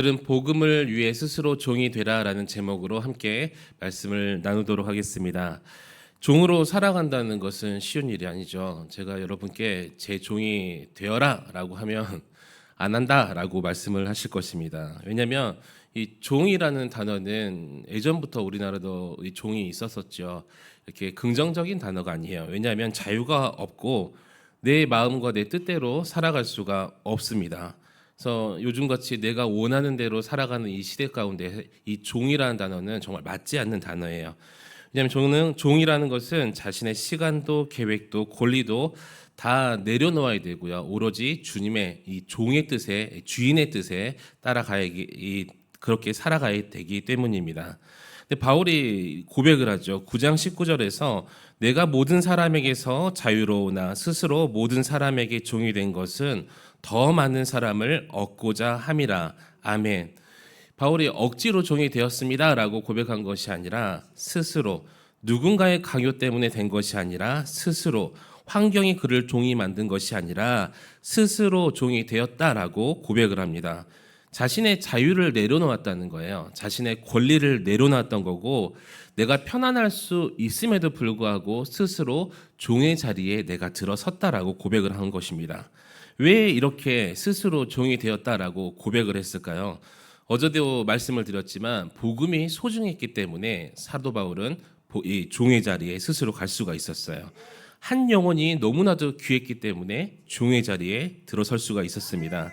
오늘은 복음을 위해 스스로 종이 되라라는 제목으로 함께 말씀을 나누도록 하겠습니다. 종으로 살아간다는 것은 쉬운 일이 아니죠. 제가 여러분께 제 종이 되어라라고 하면 안 한다라고 말씀을 하실 것입니다. 왜냐하면 이 종이라는 단어는 예전부터 우리나라도 이 종이 있었었죠. 이렇게 긍정적인 단어가 아니에요. 왜냐하면 자유가 없고 내 마음과 내 뜻대로 살아갈 수가 없습니다. 그래서 요즘같이 내가 원하는 대로 살아가는 이 시대 가운데 이 종이라는 단어는 정말 맞지 않는 단어예요. 왜냐하면 종이라는 것은 자신의 시간도 계획도 권리도 다 내려놓아야 되고요. 오로지 주님의 이 종의 뜻에 주인의 뜻에 그렇게 살아가야 되기 때문입니다. 근데 바울이 고백을 하죠. 9장 19절에서 내가 모든 사람에게서 자유로우나 스스로 모든 사람에게 종이 된 것은 더 많은 사람을 얻고자 함이라. 아멘. 바울이 억지로 종이 되었습니다라고 고백한 것이 아니라 스스로 누군가의 강요 때문에 된 것이 아니라 스스로 환경이 그를 종이 만든 것이 아니라 스스로 종이 되었다라고 고백을 합니다. 자신의 자유를 내려놓았다는 거예요. 자신의 권리를 내려놨던 거고 내가 편안할 수 있음에도 불구하고 스스로 종의 자리에 내가 들어섰다라고 고백을 한 것입니다. 왜 이렇게 스스로 종이 되었다라고 고백을 했을까요? 어제도 말씀을 드렸지만 복음이 소중했기 때문에 사도 바울은 이 종의 자리에 스스로 갈 수가 있었어요. 한 영혼이 너무나도 귀했기 때문에 종의 자리에 들어설 수가 있었습니다.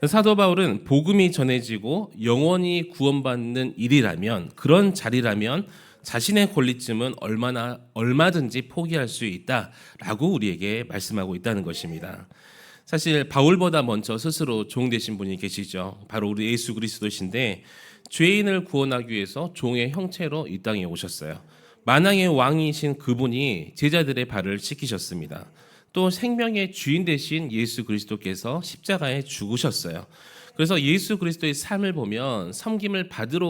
사도 바울은 복음이 전해지고 영혼이 구원받는 일이라면, 그런 자리라면 자신의 권리쯤은 얼마든지 포기할 수 있다라고 우리에게 말씀하고 있다는 것입니다. 사실 바울보다 먼저 스스로 종 되신 분이 계시죠. 바로 우리 예수 그리스도신데 죄인을 구원하기 위해서 종의 형체로 이 땅에 오셨어요. 만왕의 왕이신 그분이 제자들의 발을 씻기셨습니다. 또 생명의 주인 되신 예수 그리스도께서 십자가에 죽으셨어요. 그래서 예수 그리스도의 삶을 보면 섬김을 받으러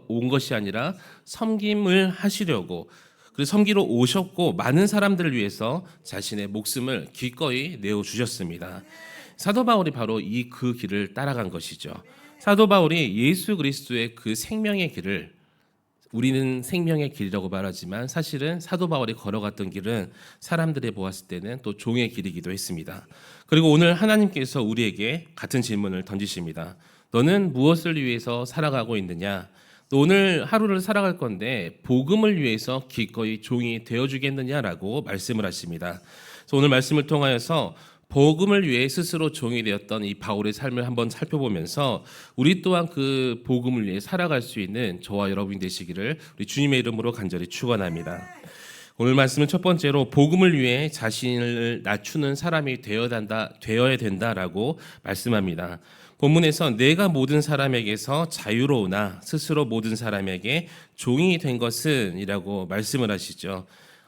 온 것이 아니라 섬김을 하시려고, 그리고 섬기러 오셨고 많은 사람들을 위해서 자신의 목숨을 기꺼이 내어주셨습니다. 사도 바울이 바로 그 길을 따라간 것이죠. 사도 바울이 예수 그리스도의 그 생명의 길을, 우리는 생명의 길이라고 말하지만 사실은 사도 바울이 걸어갔던 길은 사람들이 보았을 때는 또 종의 길이기도 했습니다. 그리고 오늘 하나님께서 우리에게 같은 질문을 던지십니다. 너는 무엇을 위해서 살아가고 있느냐? 또 오늘 하루를 살아갈 건데 복음을 위해서 기꺼이 종이 되어주겠느냐라고 말씀을 하십니다. 그래서 오늘 말씀을 통하여서 복음을 위해 스스로 종이 되었던 이 바울의 삶을 한번 살펴보면서 우리 또한 그 복음을 위해 살아갈 수 있는 저와 여러분이 되시기를 우리 주님의 이름으로 간절히 축원합니다. 오늘 말씀은 첫 번째로 복음을 위해 자신을 낮추는 사람이 되어야 된다라고 말씀합니다. 본문에서 내가 모든 사람에게서 자유로우나 스스로 모든 사람에게 종이 된 것은 이라고 말씀을 하시죠.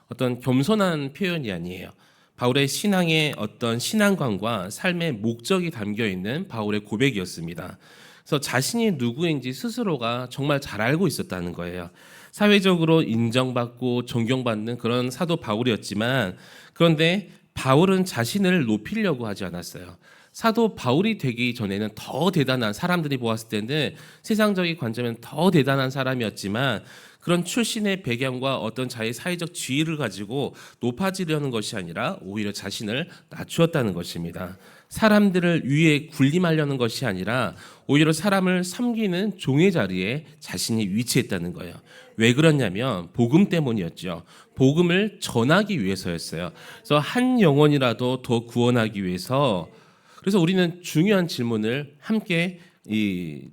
어떤 겸손한 표현이 아니에요. 바울의 신앙의 어떤 신앙관과 삶의 목적이 담겨 있는 바울의 고백이었습니다. 그래서 자신이 누구인지 스스로가 정말 잘 알고 있었다는 거예요. 사회적으로 인정받고 존경받는 그런 사도 바울이었지만, 그런데 바울은 자신을 높이려고 하지 않았어요. 사도 바울이 되기 전에는 더 대단한, 사람들이 보았을 때는 세상적인 관점에는 더 대단한 사람이었지만 그런 출신의 배경과 어떤 자의 사회적 지위를 가지고 높아지려는 것이 아니라 오히려 자신을 낮추었다는 것입니다. 사람들을 위에 군림하려는 것이 아니라 오히려 사람을 섬기는 종의 자리에 자신이 위치했다는 거예요. 왜 그러냐면 복음 때문이었죠. 복음을 전하기 위해서였어요. 그래서 한 영혼이라도 더 구원하기 위해서. 그래서 우리는 중요한 질문을 함께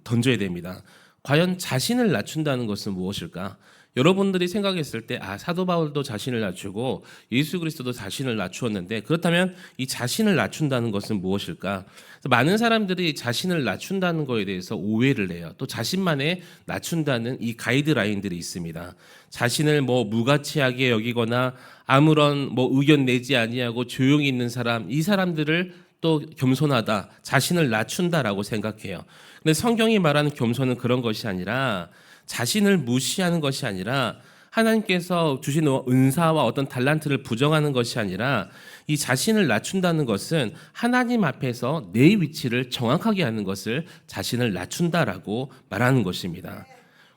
던져야 됩니다. 과연 자신을 낮춘다는 것은 무엇일까? 여러분들이 생각했을 때 사도 바울도 자신을 낮추고 예수 그리스도도 자신을 낮추었는데, 그렇다면 이 자신을 낮춘다는 것은 무엇일까? 많은 사람들이 자신을 낮춘다는 것에 대해서 오해를 해요. 또 자신만의 낮춘다는 이 가이드라인들이 있습니다. 자신을 무가치하게 여기거나 아무런 의견 내지 아니하고 조용히 있는 사람, 이 사람들을 또 겸손하다, 자신을 낮춘다라고 생각해요. 근데 성경이 말하는 겸손은 그런 것이 아니라, 자신을 무시하는 것이 아니라 하나님께서 주신 은사와 어떤 달란트를 부정하는 것이 아니라 이 자신을 낮춘다는 것은 하나님 앞에서 내 위치를 정확하게 하는 것을 자신을 낮춘다라고 말하는 것입니다.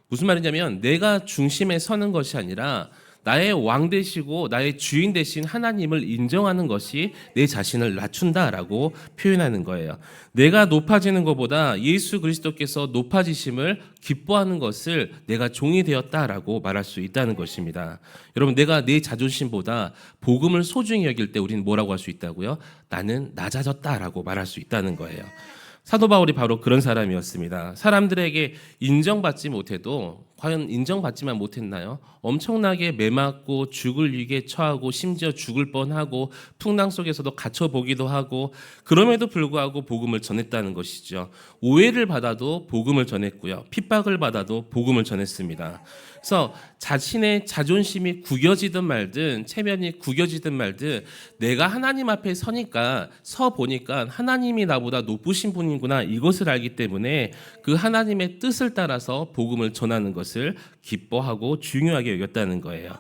무슨 말이냐면 내가 중심에 서는 것이 아니라 나의 왕 되시고 나의 주인 되신 하나님을 인정하는 것이 내 자신을 낮춘다라고 표현하는 거예요. 내가 높아지는 것보다 예수 그리스도께서 높아지심을 기뻐하는 것을 내가 종이 되었다라고 말할 수 있다는 것입니다. 여러분, 내가 내 자존심보다 복음을 소중히 여길 때 우리는 뭐라고 할 수 있다고요? 나는 낮아졌다라고 말할 수 있다는 거예요. 사도 바울이 바로 그런 사람이었습니다. 사람들에게 인정받지 못해도 과연 인정받지만 못했나요? 엄청나게 매맞고 죽을 위기에 처하고 심지어 죽을 뻔하고 풍랑 속에서도 갇혀보기도 하고 그럼에도 불구하고 복음을 전했다는 것이죠. 오해를 받아도 복음을 전했고요. 핍박을 받아도 복음을 전했습니다. 그래서 자신의 자존심이 구겨지든 말든 체면이 구겨지든 말든 내가 하나님 앞에 서보니까 하나님이 나보다 높으신 분이구나 이것을 알기 때문에 그 하나님의 뜻을 따라서 복음을 전하는 것을 기뻐하고 중요하게 여겼다는 거예요.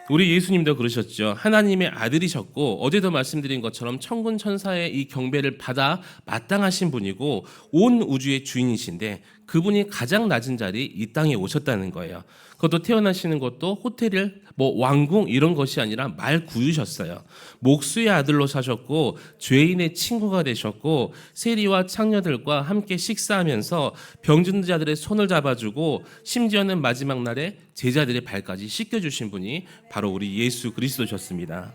우리 예수님도 그러셨죠. 하나님의 아들이셨고 어제도 말씀드린 것처럼 천군 천사의 이 경배를 받아 마땅하신 분이고 온 우주의 주인이신데 그분이 가장 낮은 자리 이 땅에 오셨다는 거예요. 그것도 태어나시는 것도 호텔을 왕궁 이런 것이 아니라 말 구유셨어요. 목수의 아들로 사셨고 죄인의 친구가 되셨고 세리와 창녀들과 함께 식사하면서 병든 자들의 손을 잡아주고 심지어는 마지막 날에 제자들의 발까지 씻겨주신 분이 바로 우리 예수 그리스도셨습니다.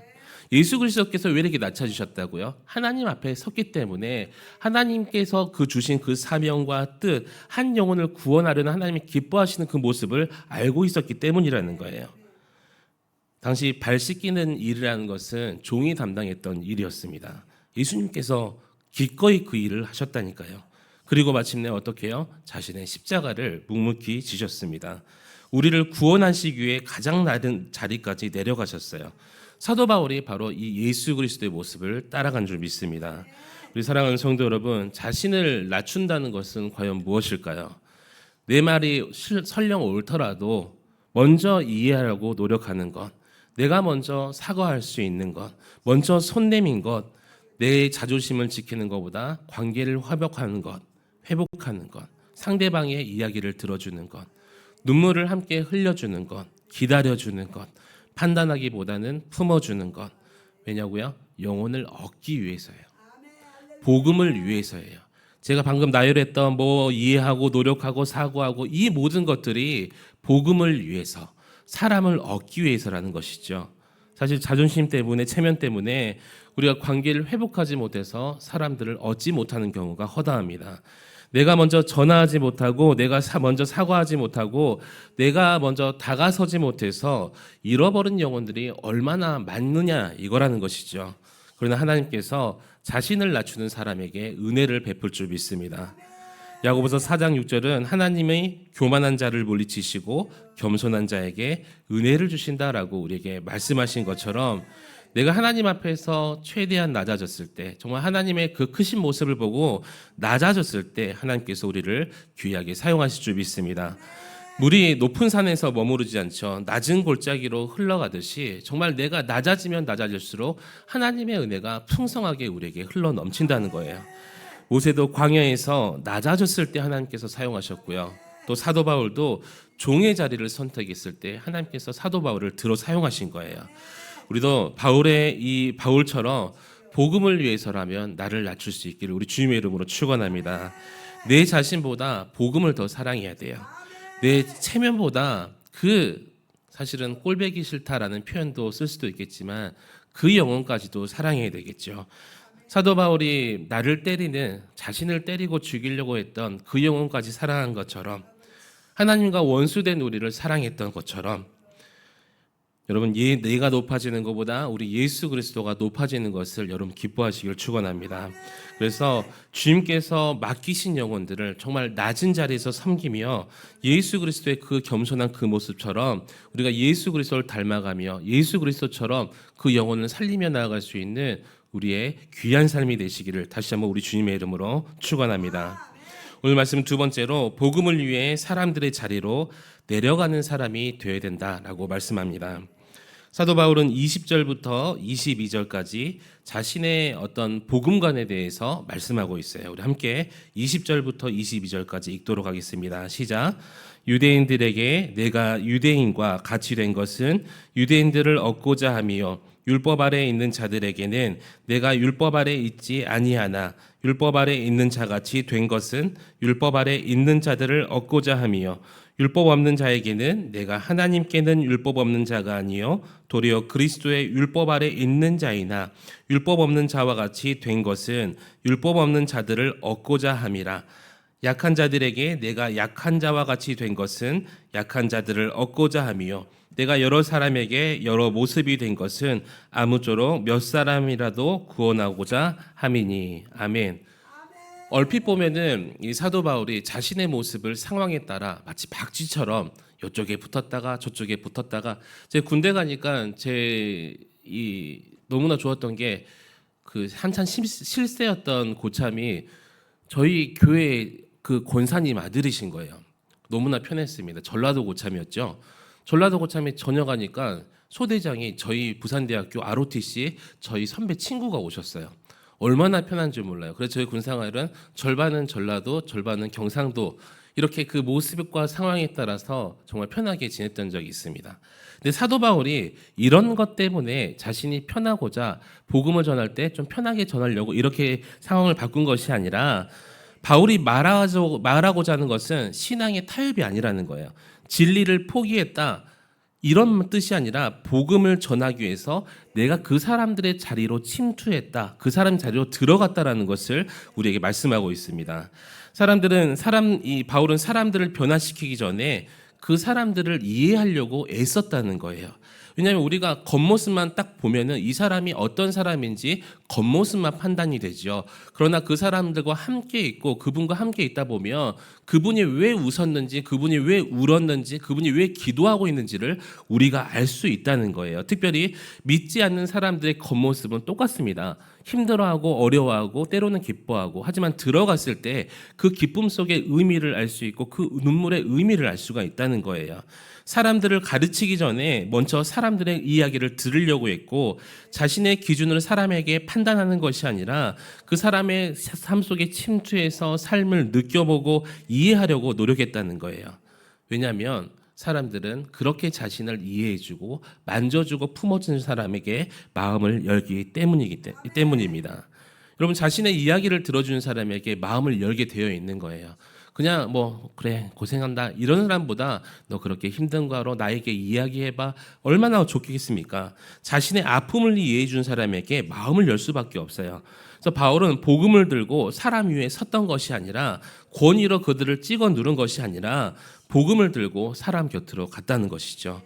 예수 그리스도께서 왜 이렇게 낮춰주셨다고요? 하나님 앞에 섰기 때문에 하나님께서 그 주신 그 사명과 뜻, 한 영혼을 구원하려는 하나님이 기뻐하시는 그 모습을 알고 있었기 때문이라는 거예요. 당시 발 씻기는 일이라는 것은 종이 담당했던 일이었습니다. 예수님께서 기꺼이 그 일을 하셨다니까요. 그리고 마침내 어떻게 해요? 자신의 십자가를 묵묵히 지셨습니다. 우리를 구원하시기 위해 가장 낮은 자리까지 내려가셨어요. 사도 바울이 바로 이 예수 그리스도의 모습을 따라간 줄 믿습니다. 우리 사랑하는 성도 여러분, 자신을 낮춘다는 것은 과연 무엇일까요? 내 말이 설령 옳더라도 먼저 이해하려고 노력하는 것, 내가 먼저 사과할 수 있는 것, 먼저 손 내민 것, 내 자존심을 지키는 것보다 관계를 회복하는 것, 상대방의 이야기를 들어주는 것, 눈물을 함께 흘려주는 것, 기다려주는 것, 판단하기보다는 품어주는 것. 왜냐고요? 영혼을 얻기 위해서예요. 복음을 위해서예요. 제가 방금 나열했던 이해하고 노력하고 사고하고 이 모든 것들이 복음을 위해서, 사람을 얻기 위해서라는 것이죠. 사실 자존심 때문에, 체면 때문에 우리가 관계를 회복하지 못해서 사람들을 얻지 못하는 경우가 허다합니다. 내가 먼저 전화하지 못하고 내가 먼저 사과하지 못하고 내가 먼저 다가서지 못해서 잃어버린 영혼들이 얼마나 많느냐 이거라는 것이죠. 그러나 하나님께서 자신을 낮추는 사람에게 은혜를 베풀 줄 믿습니다. 야고보서 4장 6절은 하나님의 교만한 자를 물리치시고 겸손한 자에게 은혜를 주신다라고 우리에게 말씀하신 것처럼 내가 하나님 앞에서 최대한 낮아졌을 때, 정말 하나님의 그 크신 모습을 보고 낮아졌을 때 하나님께서 우리를 귀하게 사용하실 줄 믿습니다. 물이 높은 산에서 머무르지 않죠. 낮은 골짜기로 흘러가듯이 정말 내가 낮아지면 낮아질수록 하나님의 은혜가 풍성하게 우리에게 흘러 넘친다는 거예요. 모세도 광야에서 낮아졌을 때 하나님께서 사용하셨고요. 또 사도 바울도 종의 자리를 선택했을 때 하나님께서 사도 바울을 들어 사용하신 거예요. 우리도 바울처럼 복음을 위해서라면 나를 낮출 수 있기를 우리 주님의 이름으로 축원합니다. 내 자신보다 복음을 더 사랑해야 돼요. 내 체면보다 사실은 꼴배기 싫다라는 표현도 쓸 수도 있겠지만 그 영혼까지도 사랑해야 되겠죠. 사도 바울이 자신을 때리고 죽이려고 했던 그 영혼까지 사랑한 것처럼 하나님과 원수된 우리를 사랑했던 것처럼 여러분, 내가 높아지는 것보다 우리 예수 그리스도가 높아지는 것을 여러분 기뻐하시길 축원합니다. 그래서 주님께서 맡기신 영혼들을 정말 낮은 자리에서 섬기며 예수 그리스도의 그 겸손한 그 모습처럼 우리가 예수 그리스도를 닮아가며 예수 그리스도처럼 그 영혼을 살리며 나아갈 수 있는 우리의 귀한 삶이 되시기를 다시 한번 우리 주님의 이름으로 축원합니다. 오늘 말씀 두 번째로 복음을 위해 사람들의 자리로 내려가는 사람이 되어야 된다라고 말씀합니다. 사도 바울은 20절부터 22절까지 자신의 어떤 복음관에 대해서 말씀하고 있어요. 우리 함께 20절부터 22절까지 읽도록 하겠습니다. 시작. 유대인들에게 내가 유대인과 같이 된 것은 유대인들을 얻고자 함이요 율법 아래에 있는 자들에게는 내가 율법 아래에 있지 아니하나 율법 아래에 있는 자같이 된 것은 율법 아래에 있는 자들을 얻고자 함이요 율법 없는 자에게는 내가 하나님께는 율법 없는 자가 아니요 도리어 그리스도의 율법 아래 있는 자이나 율법 없는 자와 같이 된 것은 율법 없는 자들을 얻고자 함이라. 약한 자들에게 내가 약한 자와 같이 된 것은 약한 자들을 얻고자 함이요 내가 여러 사람에게 여러 모습이 된 것은 아무쪼록 몇 사람이라도 구원하고자 함이니. 아멘. 얼핏 보면은 이 사도 바울이 자신의 모습을 상황에 따라 마치 박쥐처럼 이쪽에 붙었다가 저쪽에 붙었다가, 제 군대 가니까 너무나 좋았던 게 그 한참 실세였던 고참이 저희 교회 그 권사님 아들이신 거예요. 너무나 편했습니다. 전라도 고참이었죠. 전라도 고참에 전역하니까 소대장이 저희 부산대학교 ROTC 저희 선배 친구가 오셨어요. 얼마나 편한지 몰라요. 그래서 저희 군생활은 절반은 전라도, 절반은 경상도, 이렇게 그 모습과 상황에 따라서 정말 편하게 지냈던 적이 있습니다. 근데 사도 바울이 이런 것 때문에 자신이 편하고자 복음을 전할 때 좀 편하게 전하려고 이렇게 상황을 바꾼 것이 아니라, 바울이 말하고자 하는 것은 신앙의 타협이 아니라는 거예요. 진리를 포기했다, 이런 뜻이 아니라 복음을 전하기 위해서 내가 그 사람들의 자리로 침투했다, 그 사람 자리로 들어갔다라는 것을 우리에게 말씀하고 있습니다. 바울은 사람들을 변화시키기 전에 그 사람들을 이해하려고 애썼다는 거예요. 왜냐하면 우리가 겉모습만 딱 보면은 이 사람이 어떤 사람인지 겉모습만 판단이 되죠. 그러나 그 사람들과 함께 있고 그분과 함께 있다 보면 그분이 왜 웃었는지, 그분이 왜 울었는지, 그분이 왜 기도하고 있는지를 우리가 알 수 있다는 거예요. 특별히 믿지 않는 사람들의 겉모습은 똑같습니다. 힘들어하고 어려워하고 때로는 기뻐하고, 하지만 들어갔을 때 그 기쁨 속의 의미를 알 수 있고 그 눈물의 의미를 알 수가 있다는 거예요. 사람들을 가르치기 전에 먼저 사람들의 이야기를 들으려고 했고, 자신의 기준으로 사람에게 판단하는 것이 아니라 그 사람의 삶 속에 침투해서 삶을 느껴보고 이해하려고 노력했다는 거예요. 왜냐하면 사람들은 그렇게 자신을 이해해주고 만져주고 품어주는 사람에게 마음을 열기 때문입니다. 여러분, 자신의 이야기를 들어주는 사람에게 마음을 열게 되어 있는 거예요. 그냥 그래 고생한다 이런 사람보다 너 그렇게 힘든 거로 나에게 이야기해봐, 얼마나 좋겠습니까? 자신의 아픔을 이해해 준 사람에게 마음을 열 수밖에 없어요. 그래서 바울은 복음을 들고 사람 위에 섰던 것이 아니라, 권위로 그들을 찍어 누른 것이 아니라 복음을 들고 사람 곁으로 갔다는 것이죠.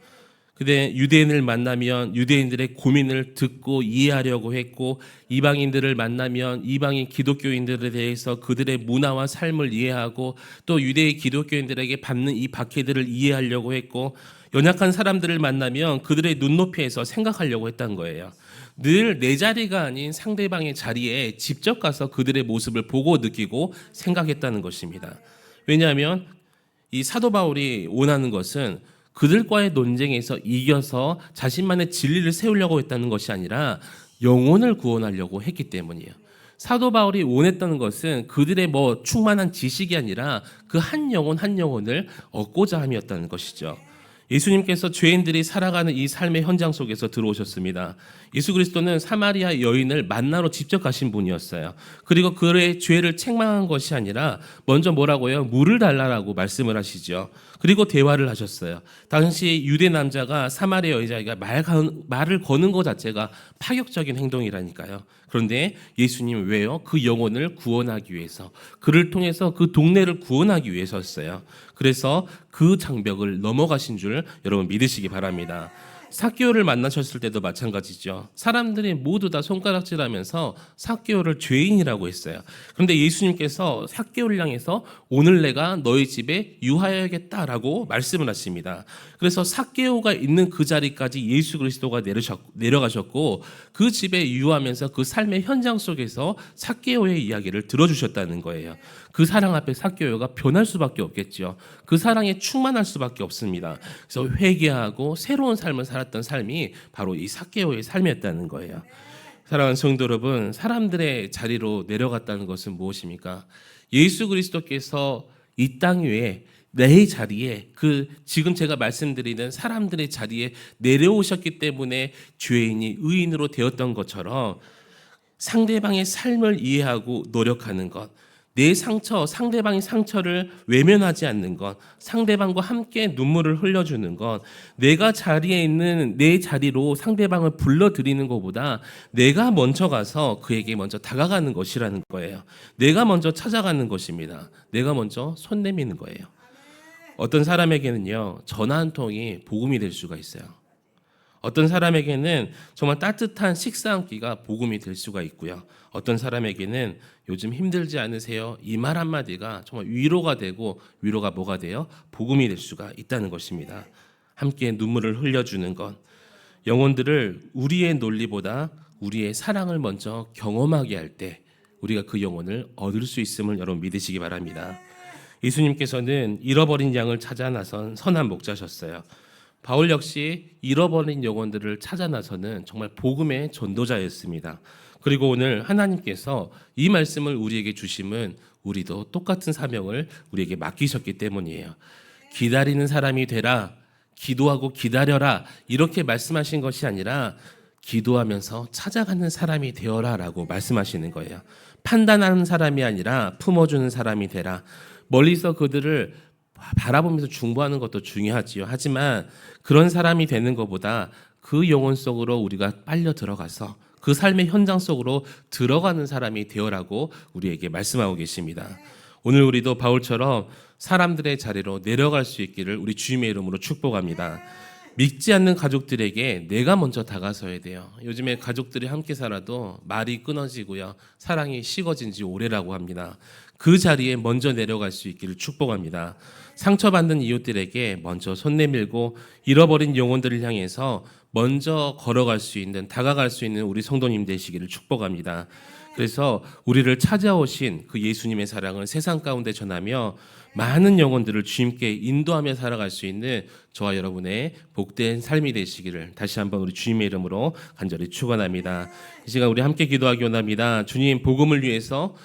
근데 유대인을 만나면 유대인들의 고민을 듣고 이해하려고 했고, 이방인들을 만나면 이방인 기독교인들에 대해서 그들의 문화와 삶을 이해하고, 또 유대의 기독교인들에게 받는 이 박해들을 이해하려고 했고, 연약한 사람들을 만나면 그들의 눈높이에서 생각하려고 했던 거예요. 늘 내 자리가 아닌 상대방의 자리에 직접 가서 그들의 모습을 보고 느끼고 생각했다는 것입니다. 왜냐하면 이 사도 바울이 원하는 것은 그들과의 논쟁에서 이겨서 자신만의 진리를 세우려고 했다는 것이 아니라 영혼을 구원하려고 했기 때문이에요. 사도 바울이 원했던 것은 그들의 충만한 지식이 아니라 그 한 영혼을 얻고자 함이었다는 것이죠. 예수님께서 죄인들이 살아가는 이 삶의 현장 속에서 들어오셨습니다. 예수 그리스도는 사마리아 여인을 만나러 직접 가신 분이었어요. 그리고 그의 죄를 책망한 것이 아니라 먼저 뭐라고요? 물을 달라라고 말씀을 하시죠. 그리고 대화를 하셨어요. 당시 유대 남자가 사마리아 여자에게 말을 거는 것 자체가 파격적인 행동이라니까요. 그런데 예수님은 왜요? 그 영혼을 구원하기 위해서, 그를 통해서 그 동네를 구원하기 위해서였어요. 그래서 그 장벽을 넘어가신 줄 여러분 믿으시기 바랍니다. 삭개오를 만나셨을 때도 마찬가지죠. 사람들이 모두 다 손가락질하면서 삭개오를 죄인이라고 했어요. 그런데 예수님께서 삭개오를 향해서 오늘 내가 너희 집에 유하여야겠다라고 말씀을 하십니다. 그래서 삭개오가 있는 그 자리까지 예수 그리스도가 내려가셨고, 그 집에 유하면서 그 삶의 현장 속에서 삭개오의 이야기를 들어주셨다는 거예요. 그 사랑 앞에 삭개오가 변할 수밖에 없겠죠. 그 사랑에 충만할 수밖에 없습니다. 그래서 회개하고 새로운 삶을 살았던 삶이 바로 이 삭개오의 삶이었다는 거예요. 사랑하는 성도 여러분, 사람들의 자리로 내려갔다는 것은 무엇입니까? 예수 그리스도께서 이 땅 위에 내 자리에 지금 제가 말씀드리는 사람들의 자리에 내려오셨기 때문에 죄인이 의인으로 되었던 것처럼 상대방의 삶을 이해하고 노력하는 것, 내 상처, 상대방의 상처를 외면하지 않는 것, 상대방과 함께 눈물을 흘려주는 것, 내가 자리에 있는 내 자리로 상대방을 불러들이는 것보다 내가 먼저 가서 그에게 먼저 다가가는 것이라는 거예요. 내가 먼저 찾아가는 것입니다. 내가 먼저 손 내미는 거예요. 어떤 사람에게는요, 전화 한 통이 복음이 될 수가 있어요. 어떤 사람에게는 정말 따뜻한 식사 한 끼가 복음이 될 수가 있고요. 어떤 사람에게는 요즘 힘들지 않으세요? 이 말 한마디가 정말 위로가 되고, 위로가 뭐가 돼요? 복음이 될 수가 있다는 것입니다. 함께 눈물을 흘려주는 것. 영혼들을 우리의 논리보다 우리의 사랑을 먼저 경험하게 할 때 우리가 그 영혼을 얻을 수 있음을 여러분 믿으시기 바랍니다. 예수님께서는 잃어버린 양을 찾아 나선 선한 목자셨어요. 바울 역시 잃어버린 영혼들을 찾아 나서는 정말 복음의 전도자였습니다. 그리고 오늘 하나님께서 이 말씀을 우리에게 주심은 우리도 똑같은 사명을 우리에게 맡기셨기 때문이에요. 기다리는 사람이 되라, 기도하고 기다려라, 이렇게 말씀하신 것이 아니라 기도하면서 찾아가는 사람이 되어라 라고 말씀하시는 거예요. 판단하는 사람이 아니라 품어주는 사람이 되라. 멀리서 그들을 바라보면서 중보하는 것도 중요하지요. 하지만 그런 사람이 되는 것보다 그 영혼 속으로 우리가 빨려 들어가서 그 삶의 현장 속으로 들어가는 사람이 되어라고 우리에게 말씀하고 계십니다. 오늘 우리도 바울처럼 사람들의 자리로 내려갈 수 있기를 우리 주님의 이름으로 축복합니다. 믿지 않는 가족들에게 내가 먼저 다가서야 돼요. 요즘에 가족들이 함께 살아도 말이 끊어지고요. 사랑이 식어진 지 오래라고 합니다. 그 자리에 먼저 내려갈 수 있기를 축복합니다. 상처받는 이웃들에게 먼저 손 내밀고 잃어버린 영혼들을 향해서 먼저 걸어갈 수 있는, 다가갈 수 있는 우리 성도님 되시기를 축복합니다. 그래서 우리를 찾아오신 그 예수님의 사랑을 세상 가운데 전하며 많은 영혼들을 주님께 인도하며 살아갈 수 있는 저와 여러분의 복된 삶이 되시기를 다시 한번 우리 주님의 이름으로 간절히 축원합니다. 이 시간 우리 함께 기도하기 원합니다. 주님, 복음을 위해서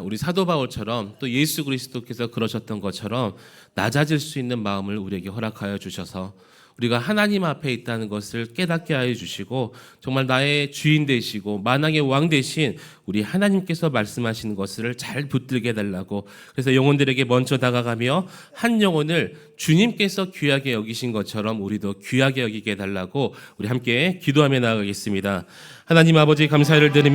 우리 사도 바울처럼 또 예수 그리스도께서 그러셨던 것처럼 낮아질 수 있는 마음을 우리에게 허락하여 주셔서 우리가 하나님 앞에 있다는 것을 깨닫게 하여 주시고 정말 나의 주인 되시고 만왕의 왕 되신 우리 하나님께서 말씀하시는 것을 잘 붙들게 해달라고, 그래서 영혼들에게 먼저 다가가며 한 영혼을 주님께서 귀하게 여기신 것처럼 우리도 귀하게 여기게 해달라고 우리 함께 기도하며 나아가겠습니다. 하나님 아버지, 감사를 드립니다.